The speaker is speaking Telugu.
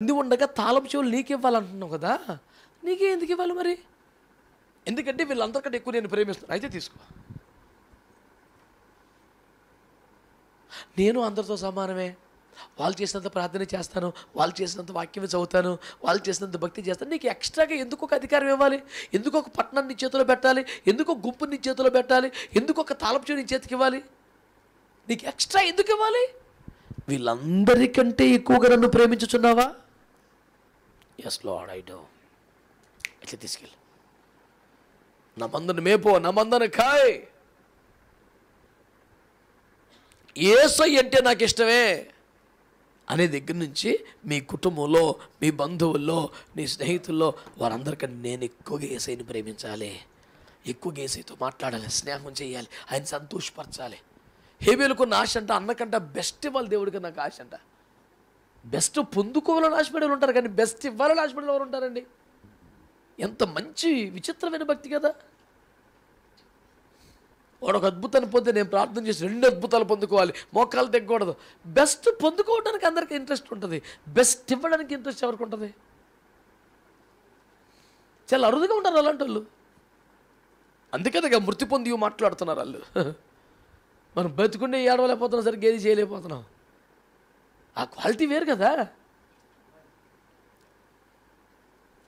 మంది ఉండగా తాళపు చెవులు నీకు ఇవ్వాలంటున్నావు కదా, నీకే ఎందుకు ఇవ్వాలి మరి? ఎందుకంటే వీళ్ళందరికంటే ఎక్కువ నేను ప్రేమిస్తాను, అయితే తీసుకో. నేను అందరితో సమానమే, వాళ్ళు చేసినంత ప్రార్థన చేస్తాను, వాళ్ళు చేసినంత వాక్యం చదువుతాను, వాళ్ళు చేసినంత భక్తి చేస్తాను. నీకు ఎక్స్ట్రాగా ఎందుకు ఒక అధికారం ఇవ్వాలి? ఎందుకు ఒక పట్టణాన్ని నీ చేతిలో పెట్టాలి? ఎందుకు ఒక గుంపుని నీ చేతిలో పెట్టాలి? ఎందుకు ఒక తాళపు చెవి నీ చేతికి ఇవ్వాలి? నీకు ఎక్స్ట్రా ఎందుకు ఇవ్వాలి? వీళ్ళందరికంటే ఎక్కువగా నన్ను ప్రేమించుచున్నావా? Yes Lord, I do. ఇట్లా తీసుకెళ్ళి నా మందను మేపో, నా మందను కాయ్. యేసయ్య అంటే నాకు ఇష్టమే అనే దగ్గర నుంచి మీ కుటుంబంలో, మీ బంధువుల్లో, నీ స్నేహితుల్లో వారందరికన్నా నేను ఎక్కువగా యేసయ్యని ప్రేమించాలి, ఎక్కువగా యేసయ్యతో మాట్లాడాలి, స్నేహం చేయాలి, ఆయన సంతోషపరచాలి. హేబేలుకున్న ఆశ అంట అన్నకంట బెస్ట్ ఇవ్వాలి దేవుడికి నాకు ఆశ అంట. బెస్ట్ పొందుకోవాలని ఆశపడే వాళ్ళు ఉంటారు, కానీ బెస్ట్ ఇవ్వాలని ఆశపడే వాళ్ళు ఉంటారండి. ఎంత మంచి విచిత్రమైన భక్తి కదా. వాడు ఒక అద్భుతాన్ని పొంది నేను ప్రార్థన చేసి 2 అద్భుతాలు పొందుకోవాలి, మోకాలు తెగ్గకూడదు. బెస్ట్ పొందుకోవడానికి అందరికీ ఇంట్రెస్ట్ ఉంటుంది, బెస్ట్ ఇవ్వడానికి ఇంట్రెస్ట్ ఎవరికి ఉంటుంది? చాలా అరుదుగా ఉంటారు అలాంటి వాళ్ళు. అందుకనే మృతి పొంది మాట్లాడుతున్నారు వాళ్ళు. మనం బతుకుండే ఏడవలేకపోతున్నాం, సరిగ్గా ఏది చేయలేకపోతున్నాం. ఆ క్వాలిటీ వేరు కదా.